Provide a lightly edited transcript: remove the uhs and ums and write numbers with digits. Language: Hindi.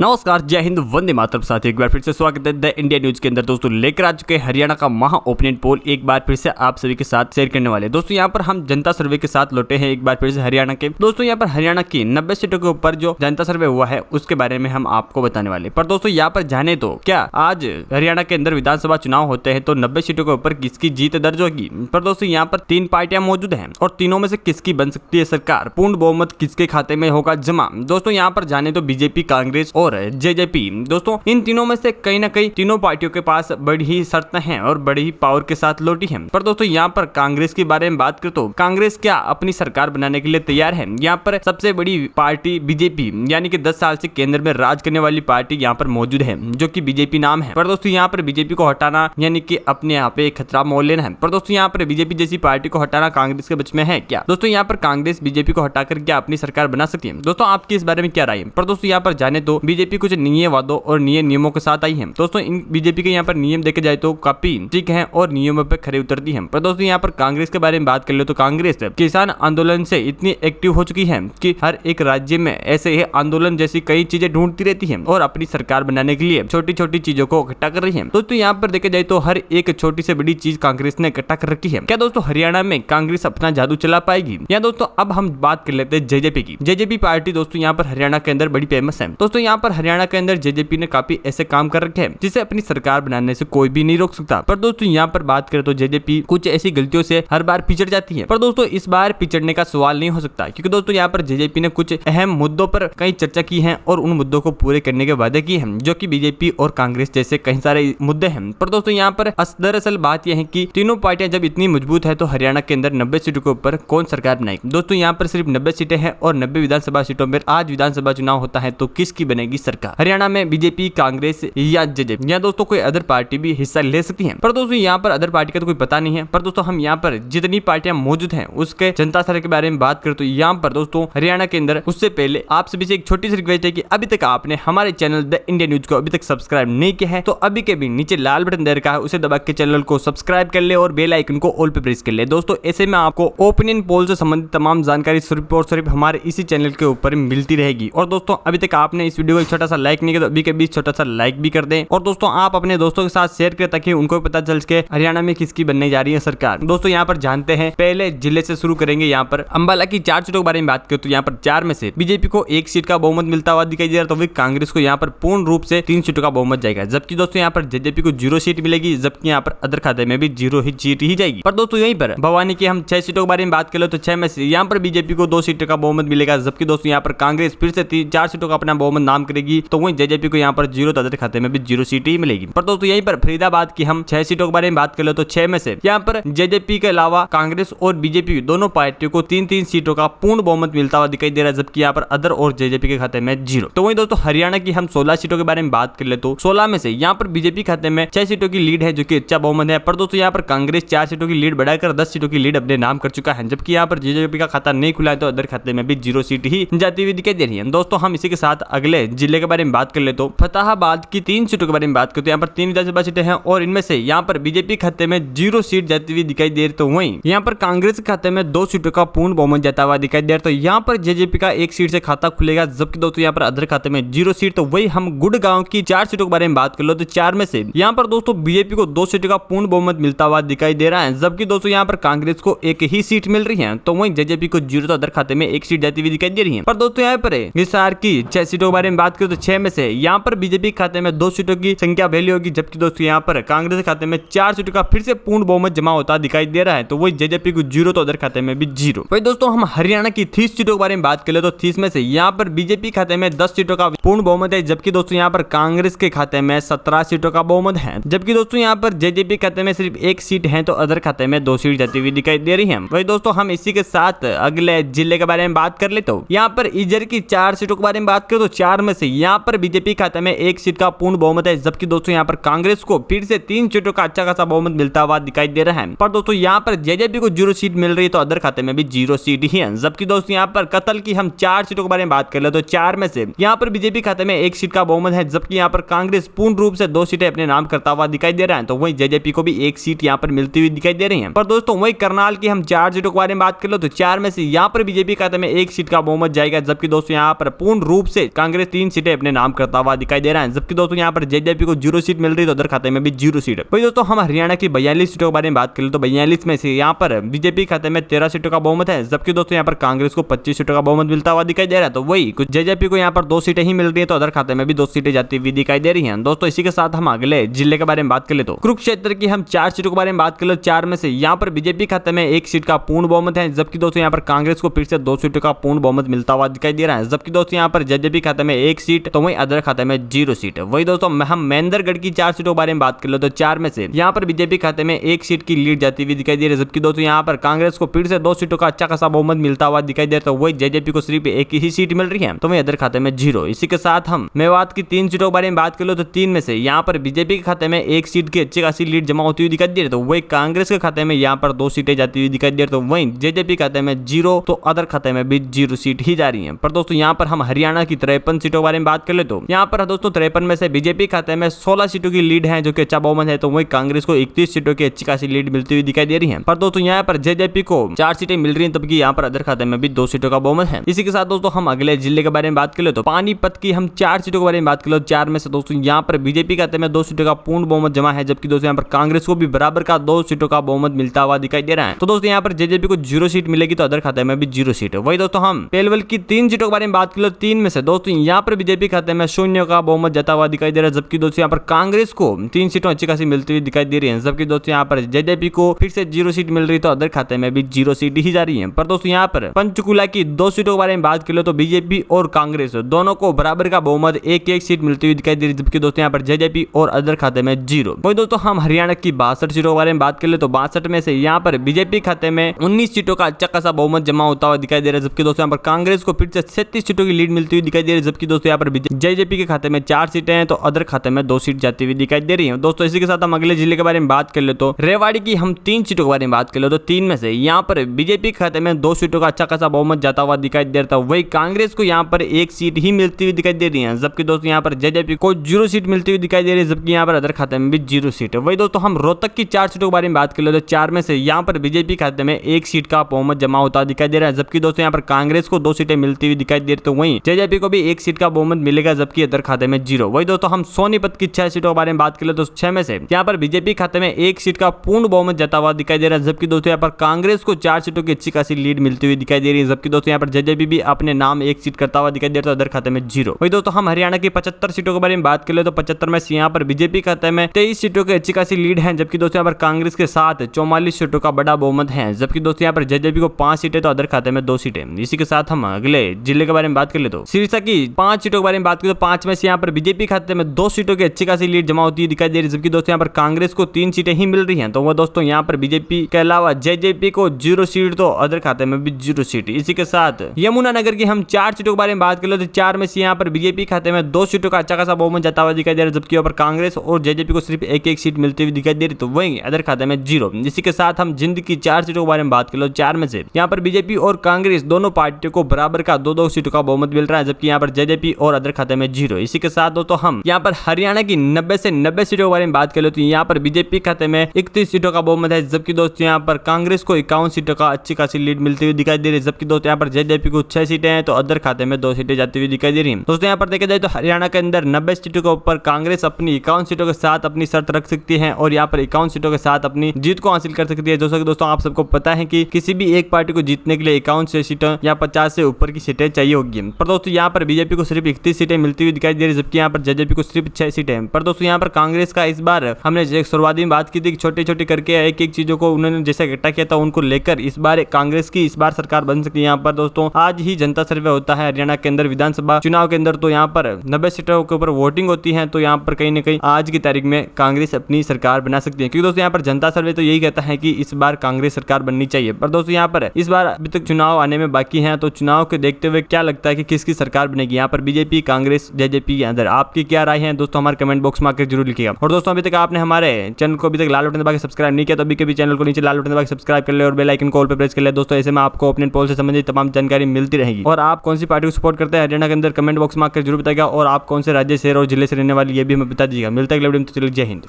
नमस्कार, जय हिंद, वंदे मातरम। साथ ही एक बार फिर से स्वागत है द इंडिया न्यूज के अंदर। दोस्तों लेकर आ चुके हैं हरियाणा का महा ओपिनियन पोल, एक बार फिर से आप सभी के साथ शेयर करने वाले। दोस्तों यहाँ पर हम जनता सर्वे के साथ लौटे हैं एक बार फिर से हरियाणा के। दोस्तों यहाँ पर हरियाणा की 90 सीटों के ऊपर जो जनता सर्वे हुआ है उसके बारे में हम आपको बताने वाले। पर दोस्तों यहाँ पर जाने तो क्या आज हरियाणा के अंदर विधानसभा चुनाव होते हैं तो 90 सीटों के ऊपर किसकी जीत दर्ज होगी। पर दोस्तों यहाँ पर 3 पार्टियां मौजूद हैं और तीनों में से किसकी बन सकती है सरकार, पूर्ण बहुमत किसके खाते में होगा जमा। दोस्तों यहाँ पर जाने तो बीजेपी, कांग्रेस और जेजेपी, दोस्तों इन तीनों में से कहीं ना कहीं तीनों पार्टियों के पास बड़ी ही शर्तें हैं और बड़ी ही पावर के साथ लौटी हैं। पर दोस्तों यहाँ पर कांग्रेस के बारे में बात करें तो कांग्रेस क्या अपनी सरकार बनाने के लिए तैयार है। यहाँ पर सबसे बड़ी पार्टी बीजेपी यानी कि 10 साल से केंद्र में राज करने वाली पार्टी यहाँ पर मौजूद है जो कि बीजेपी नाम है। पर दोस्तों यहाँ पर बीजेपी को हटाना यानी कि अपने यहाँ पे खतरा मोल लेना है। पर दोस्तों यहाँ पर बीजेपी जैसी पार्टी को हटाना कांग्रेस के बच में है क्या। दोस्तों यहाँ पर कांग्रेस बीजेपी को हटाकर क्या अपनी सरकार बना सकती है। दोस्तों आपकी इस बारे में क्या राय है। पर दोस्तों यहाँ पर जाने तो बीजेपी कुछ नए वादों और नए नियमों के साथ आई है। दोस्तों इन बीजेपी के यहाँ पर नियम देखे जाए तो काफी ठीक है और नियमों पर खरे उतरती है। पर दोस्तों यहाँ पर कांग्रेस के बारे में बात कर ले तो कांग्रेस किसान आंदोलन से इतनी एक्टिव हो चुकी है कि हर एक राज्य में ऐसे ही आंदोलन जैसी कई चीजें ढूंढती रहती है और अपनी सरकार बनाने के लिए छोटी छोटी चीजों को इकट्ठा कर रही है। दोस्तों यहाँ पर देखे जाए तो हर एक छोटी से बड़ी चीज कांग्रेस ने इकट्ठा कर रखी है। क्या दोस्तों हरियाणा में कांग्रेस अपना जादू चला पाएगी। या दोस्तों अब हम बात कर लेते हैं जेजेपी की। जेजेपी पार्टी दोस्तों यहाँ पर हरियाणा के अंदर बड़ी फेमस है। दोस्तों यहाँ पर हरियाणा के अंदर जेजेपी ने काफी ऐसे काम कर रखे हैं जिसे अपनी सरकार बनाने से कोई भी नहीं रोक सकता। पर दोस्तों यहाँ पर बात करें तो जेजेपी कुछ ऐसी गलतियों से हर बार पिछड़ जाती है। पर दोस्तों इस बार पिछड़ने का सवाल नहीं हो सकता क्योंकि दोस्तों यहाँ पर जेजेपी ने कुछ अहम मुद्दों पर कई चर्चा की है और उन मुद्दों को पूरे करने के वादे किए हैं जो कि बीजेपी और कांग्रेस जैसे कई सारे मुद्दे हैं। पर दोस्तों यहाँ पर दरअसल बात यह है कि तीनों पार्टियां जब इतनी मजबूत है तो हरियाणा के अंदर 90 सीटों के ऊपर कौन सरकार बनाएगी। दोस्तों यहाँ पर सिर्फ 90 सीटें हैं और 90 विधानसभा सीटों पर आज विधानसभा चुनाव होता है तो किसकी बनेगी सरकार। हरियाणा में बीजेपी, कांग्रेस या जेजेपी या दोस्तों कोई अदर पार्टी भी हिस्सा ले सकती है। पर दोस्तों यहाँ पर अदर पार्टी का तो कोई पता नहीं है। पर दोस्तों हम यहाँ पर जितनी पार्टियां मौजूद हैं उसके जनता सर्वे के बारे में बात करें तो यहाँ पर दोस्तों हरियाणा के अंदर उससे पहले आप सभी से एक छोटी सी रिक्वेस्ट है कि अभी तक आपने हमारे चैनल द इंडिया न्यूज को अभी तक सब्सक्राइब नहीं किया है तो अभी के भी नीचे लाल बटन दे रखा है उसे दबा के चैनल को सब्सक्राइब कर ले और बेल आइकन को ऑल पे प्रेस कर ले। दोस्तों ऐसे में आपको ओपिनियन पोल से संबंधित तमाम जानकारी सिर्फ और सिर्फ हमारे इसी चैनल के ऊपर मिलती रहेगी। और दोस्तों अभी तक आपने इस वीडियो को एक छोटा सा लाइक नहीं किया तो अभी के बीच छोटा सा लाइक भी कर दें। और दोस्तों आप अपने दोस्तों के साथ शेयर करें ताकि उनको भी पता चल सके हरियाणा में किसकी बनने जा रही है सरकार। दोस्तों यहाँ पर जानते हैं, पहले जिले से शुरू करेंगे। यहाँ पर अंबाला की 4 सीटों के बारे में बात करें तो यहाँ पर 4 में से बीजेपी को 1 सीट का बहुमत मिलता हुआ दिखाई दे रहा है तो वही कांग्रेस को यहाँ पर पूर्ण रूप से 3 सीटों का बहुमत जाएगा। जबकि दोस्तों यहाँ पर जेजेपी को 0 सीट मिलेगी, जबकि यहाँ पर अदर खाते में भी 0 ही सीट ही जाएगी। पर दोस्तों यहीं पर भवानी की हम 6 सीटों के बारे में बात करें तो 6 में से यहाँ पर बीजेपी को 2 सीटों का बहुमत मिलेगा। जबकि दोस्तों यहाँ पर कांग्रेस फिर से 4 सीटों का अपना बहुमत नाम करेगी तो वही जेजेपी को यहाँ पर 0 अदर खाते में भी 0 सीट ही मिलेगी। पर दोस्तों यहीं पर फरीदाबाद की हम 6 सीटों के बारे में बात कर ले तो 6 में से यहाँ पर जेजेपी के अलावा कांग्रेस और बीजेपी दोनों पार्टियों को 3-3 सीटों का पूर्ण बहुमत मिलता हुआ दिखाई दे रहा है। जबकि यहाँ पर अदर और जेजेपी के खाते में 0। तो वही दोस्तों हरियाणा की हम 16 सीटों के बारे में बात कर ले तो 16 में से यहाँ पर बीजेपी खाते में 6 सीटों की लीड है जो कि अच्छा बहुमत है। पर दोस्तों यहाँ पर कांग्रेस 4 सीटों की लीड बढ़ाकर 10 सीटों की लीड अपने नाम कर चुका है। जबकि यहाँ पर जेजेपी का खाता नहीं खुला है तो अदर खाते में भी 0 सीट ही जाती हुई दिखाई दे रही है। दोस्तों हम इसी के साथ अगले जिले के बारे में बात कर ले तो फतेहाबाद की 3 सीटों के बारे में बात करते हैं। यहाँ पर 3 विधानसभा सीटें हैं और इनमें से यहाँ पर बीजेपी खाते में 0 सीट जाती हुई दिखाई दे रही तो वहीं यहाँ पर कांग्रेस के खाते में 2 सीटों का पूर्ण बहुमत जाता हुआ दिखाई दे रहा तो यहाँ पर जेजेपी का 1 सीट से खाता खुलेगा। जबकि दोस्तों यहाँ पर अदर खाते में 0 सीट। तो वही हम गुड़गांव की 4 सीटों के बारे में बात कर लो तो 4 में से यहाँ पर दोस्तों बीजेपी को 2 सीटों का पूर्ण बहुमत मिलता हुआ दिखाई दे रहा है। जबकि दोस्तों यहाँ पर कांग्रेस को 1 ही सीट मिल रही है तो वहीं जेजेपी को 0 तो अदर खाते में 1 सीट जाती हुई दिखाई दे रही है। पर दोस्तों यहाँ पर हिसार की 6 सीटों के बारे में बात करें तो 6 में से यहाँ पर बीजेपी खाते में 2 सीटों की संख्या वैल्यू होगी। जबकि दोस्तों यहाँ पर कांग्रेस खाते में 4 सीटों का फिर से पूर्ण बहुमत जमा होता दिखाई दे रहा है तो वही जेजेपी को 0 तो अदर खाते में भी 0। वही दोस्तों हम हरियाणा की 30 सीटों के बारे में बात कर ले तो 30 में से यहाँ पर बीजेपी खाते में 10 सीटों का पूर्ण बहुमत है। जबकि दोस्तों यहाँ पर कांग्रेस के खाते में 17 सीटों का बहुमत है। जबकि दोस्तों यहाँ पर जेजेपी खाते में सिर्फ 1 सीट है तो अदर खाते में 2 सीट जाती हुई दिखाई दे रही है। वही दोस्तों हम इसी के साथ अगले जिले के बारे में बात कर लेते हो। यहाँ पर इजर की 4 सीटों के बारे में बात करें तो 4 में से यहाँ पर बीजेपी खाते में 1 सीट का पूर्ण बहुमत है। जबकि दोस्तों यहाँ पर कांग्रेस को फिर से 3 सीटों का अच्छा खासा बहुमत मिलता हुआ दिखाई दे रहा है। पर दोस्तों यहाँ पर जेजेपी को 0 सीट मिल रही है तो अदर खाते में भी 0 सीट ही है। जबकि दोस्तों यहाँ पर कतल की हम 4 सीटों के बारे में बात कर ले तो 4 में से यहाँ पर बीजेपी खाते में 1 सीट का बहुमत है। जबकि यहाँ पर कांग्रेस पूर्ण रूप से 2 सीटें अपने नाम करता हुआ दिखाई दे रहा है तो वही जेजेपी को भी 1 सीट यहाँ पर मिलती हुई दिखाई दे रही है। पर दोस्तों वही करनाल की हम 4 सीटों के बारे में बात कर लो तो 4 में से यहाँ पर बीजेपी खाते में 1 सीट का बहुमत जाएगा। जबकि दोस्तों यहाँ पर पूर्ण रूप से कांग्रेस 3 सीटें अपने नाम करता हुआ दिखाई दे रहा है। जबकि दोस्तों यहाँ पर जेजेपी को 0 सीट मिल रही है तो उधर खाते में भी 0 सीट है। वही दोस्तों हम हरियाणा की 42 सीटों के बारे में बात करें तो 42 में से यहाँ पर बीजेपी खाते में 13 सीटों का बहुमत है। जबकि दोस्तों यहाँ पर कांग्रेस को 25 सीटों का बहुमत मिलता हुआ दिखाई दे रहा है। तो वही कुछ जेजेपी को यहाँ पर 2 सीटें ही मिल रही है तो उधर खाते में भी 2 सीटें जाती हुई दिखाई दे रही है। दोस्तों इसी के साथ हम अगले जिले के बारे में बात कर ले तो कुरुक्षेत्र की हम 4 सीटों के बारे में बात कर ले। 4 में से यहाँ पर बीजेपी खाते में 1 सीट का पूर्ण बहुमत है। जबकि दोस्तों यहाँ पर कांग्रेस को फिर से 2 सीटों का पूर्ण बहुमत मिलता हुआ दिखाई दे रहा है। जबकि दोस्तों यहाँ पर जेजेपी खाते में 1 सीट तो वही अदर खाते में 0 सीट है। वही दोस्तों हम महेंद्रगढ़ की 4 सीटों के बारे में बात कर ले तो 4 में से यहाँ पर बीजेपी खाते में 1 सीट की लीड जाती हुई दिखाई दे रही है। जबकि दोस्तों यहाँ पर कांग्रेस को फिर से 2 सीटों का अच्छा खासा बहुमत मिलता हुआ दिखाई दे रहा है। तो वही जेजेपी को सिर्फ 1 ही सीट मिल रही है तो वही अदर खाते में 0। इसी के साथ हम मेवात की 3 सीटों के बारे में बात कर लो तो 3 में से यहाँ पर बीजेपी के खाते में 1 सीट की अच्छी खासी लीड जमा होती हुई दिखाई दे रही है। तो वही कांग्रेस के खाते में यहाँ पर 2 सीटें जाती हुई दिखाई दे रही है। तो वही जेजेपी खाते में 0 तो अदर खाते में भी 0 सीट ही जा रही है। पर दोस्तों यहाँ पर हम हरियाणा की 53 सीटों के बारे में बात कर ले तो यहाँ पर दोस्तों 53 में से बीजेपी खाते में 16 सीटों की लीड है जो कि अच्छा बहुमत है। तो वही कांग्रेस को 31 सीटों की अच्छी खासी लीड मिलती हुई दिखाई दे रही है। पर दोस्तों यहाँ पर जेजेपी को 4 सीटें मिल रही है तबकि यहाँ पर अदर खाते में भी 2 सीटों का बहुमत है। इसी के साथ दोस्तों हम अगले जिले के बारे में बात कर ले तो पानीपत की हम 4 सीटों के बारे में बात कर लो। 4 में से दोस्तों यहाँ पर बीजेपी खाते में 2 सीटों का पूर्ण बहुमत जमा है। जबकि दोस्तों यहाँ पर कांग्रेस को भी बराबर का 2 सीटों का बहुमत मिलता हुआ दिखाई दे रहा है। तो दोस्तों यहाँ पर जेजेपी को 0 सीट मिलेगी तो अदर खाते में भी 0 सीट है। वही दोस्तों हम पेलवल की 3 सीटों के बारे में बात कर लो। 3 में से दोस्तों यहाँ पर बीजेपी खाते में 0 का बहुमत जता हुआ दिखाई दे रहा है। जबकि दोस्तों यहाँ पर कांग्रेस को 3 सीटों अच्छी खासी मिलती हुई दिखाई दे रही है। जबकि दोस्तों यहाँ पर जेजेपी को फिर से 0 सीट मिल रही है तो अदर खाते में भी 0 सीट ही जा रही है। पर दोस्तों यहाँ पर पंचकुला की 2 सीटों के बारे में बात कर लो तो बीजेपी और कांग्रेस दोनों को बराबर का बहुमत 1-1 सीट मिलती हुई दिखाई दे रही है। जबकि दोस्तों यहाँ पर जेजेपी और अदर खाते में 0। वही दोस्तों हम हरियाणा की 62 सीटों के बारे में बात कर ले तो 62 में से यहाँ पर बीजेपी खाते में 19 सीटों का अच्छा खासा बहुमत जमा होता हुआ दिखाई दे रहा है। जबकि दोस्तों यहाँ पर कांग्रेस को फिर से 37 सीटों की लीड मिलती हुई दिखाई दे रही है। जबकि दोस्तों यहाँ पर जेजेपी के खाते में 4 सीटें हैं तो अदर खाते में 2 सीट जाती हुई दिखाई दे रही है। दोस्तों इसी के साथ हम अगले जिले के बारे में बात कर ले तो रेवाड़ी की हम 3 सीटों के बारे में बात कर ले तो 3 में से यहाँ पर बीजेपी खाते में 2 सीटों का अच्छा खासा बहुमत जाता हुआ दिखाई दे रहा था। वही कांग्रेस को यहाँ पर 1 सीट ही मिलती हुई दिखाई दे रही है। जबकि दोस्तों यहाँ पर जेजेपी को 0 सीट मिलती हुई दिखाई दे रही है। जबकि यहाँ पर अदर खाते में भी 0 सीट है। वही दोस्तों हम रोहतक की 4 सीटों के बारे में बात कर ले तो 4 में से यहाँ पर बीजेपी खाते में 1 सीट का बहुमत जमा होता दिखाई दे रहा है। जबकि दोस्तों यहाँ पर कांग्रेस को 2 सीटें मिलती हुई दिखाई दे रही तो वहीं जेजेपी को भी 1 सीट का बहुमत मिलेगा। जबकि अदर खाते में 0। वही दोस्तों हम सोनीपत की 6 सीटों के बारे में बात कर ले तो 6 में से यहाँ पर बीजेपी खाते में 1 सीट का पूर्ण बहुमत जता हुआ दिखाई दे रहा है। जबकि दोस्तों यहाँ पर कांग्रेस को 4 सीटों की अच्छी खासी लीड मिलती हुई दिखाई दे रही है। जबकि दोस्तों यहाँ पर जेजेपी भी अपने नाम 1 सीट करता हुआ दिखाई दे रहा है तो अदर खाते में 0। वही दोस्तों हम हरियाणा की 75 सीटों के बारे में बात कर ले तो 75 में से यहाँ पर बीजेपी खाते में 23 सीटों की अच्छी खासी लीड है। जबकि दोस्तों यहाँ पर कांग्रेस के साथ 44 सीटों का बड़ा बहुमत है। जबकि दोस्तों यहाँ पर जेजेपी को 5 सीटें तो अदर खाते में 2 सीटें। इसी के साथ हम अगले जिले के बारे में बात कर ले तो सिरसा की 5 सीटों के बारे में बात करें तो 5 में से यहाँ पर बीजेपी खाते में 2 सीटों की अच्छी खासी लीड जमा होती दिखाई दे रही है। जबकि दोस्तों यहाँ पर कांग्रेस को 3 सीटें ही मिल रही हैं। तो वो दोस्तों यहाँ पर बीजेपी के अलावा जेजेपी को 0 सीट तो अदर खाते में भी 0 सीट। इसी के साथ यमुनानगर की हम 4 सीटों के बारे में बात कर ले तो 4 में से यहाँ पर बीजेपी खाते में 2 सीटों का अच्छा खासा बहुमत जाता हुआ दिखाई दे रहा है। जबकि यहाँ पर कांग्रेस और जेजेपी को सिर्फ 1-1 सीट मिलती हुई दिखाई दे रही तो वहीं अदर खाते में 0। इसी के साथ हम जिंद की 4 सीटों के बारे में बात कर लो 4 में से यहाँ पर बीजेपी और कांग्रेस दोनों पार्टियों को बराबर का 2-2 सीटों का बहुमत मिल रहा है। जबकि यहाँ पर जेजेपी और अदर खाते में 0। इसी के साथ दोस्तों हम यहाँ पर हरियाणा की 90 से 90 सीटों के बारे में बात कर ले तो यहाँ पर बीजेपी खाते में 31 सीटों का बहुमत है। जबकि दोस्तों यहाँ पर कांग्रेस को 51 सीटों का अच्छी खासी लीड मिलती हुई दिखाई दे रही है। जबकि दोस्तों यहाँ पर जेजेपी को 6 सीटें हैं तो अदर खाते में 2 सीटें जाती हुई दिखाई दे रही है। दोस्तों यहाँ पर देखा जाए तो हरियाणा के अंदर 90 सीटों के ऊपर कांग्रेस अपनी 51 सीटों के साथ अपनी शर्त रख सकती है और यहाँ पर 51 सीटों के साथ अपनी जीत को हासिल कर सकती है। जैसा कि दोस्तों आप सबको पता है कि किसी भी एक पार्टी को जीतने के लिए 51 सीटें या 50 से ऊपर की सीटें चाहिए होगी। पर दोस्तों यहाँ पर बीजेपी को सिर्फ 31 सीटें मिलती हुई दिखाई दे रही है। जबकि यहाँ पर जेजेपी को सिर्फ 6 सीटें। पर दोस्तों यहाँ पर कांग्रेस का इस बार हमने एक शुरुआत में बात की थी छोटी छोटी करके एक चीजों को उन्होंने जैसे इकट्ठा किया था उनको लेकर इस बार कांग्रेस की इस बार सरकार बन सकती है। यहाँ पर दोस्तों आज ही जनता सर्वे होता है हरियाणा के अंदर विधानसभा चुनाव के अंदर। तो यहाँ पर 90 सीटों के ऊपर वोटिंग होती है। तो यहाँ पर कहीं ना कहीं आज की तारीख में कांग्रेस अपनी सरकार बना सकती है। क्योंकि दोस्तों यहाँ पर जनता सर्वे तो यही कहता है कि इस बार कांग्रेस सरकार बननी चाहिए। पर दोस्तों यहाँ पर इस बार अभी तक चुनाव आने में बाकी है। तो चुनाव के देखते हुए क्या लगता है कि किसकी सरकार बनेगी यहाँ पर बीजेपी कांग्रेस जेजेपी के अंदर? आपकी क्या राय है दोस्तों हमारे कमेंट बॉक्स में आकर जरूर लिखिएगा। और दोस्तों अभी तक आपने हमारे चैनल को अभी तक लाल बटन दबा के सब्सक्राइब नहीं किया तो अभी के भी चैनल को नीचे लाल बटन दबा के सब्सक्राइब कर ले और बेल आइकन को ऑल पे प्रेस कर ले। दोस्तों ऐसे में आपको ओपिनियन पोल से संबंधित तमाम जानकारी मिलती रहेगी। और आप कौन सी पार्टी को सपोर्ट करते हैं हरियाणा के अंदर कमेंट बॉक्स में आकर जरूर बताएगा। और आप कौन से राज्य शहर और जिले से रहने वाली ये भी हमें बता दीजिएगा। मिलता है अगले वीडियो में। तो चलिए जय हिंद।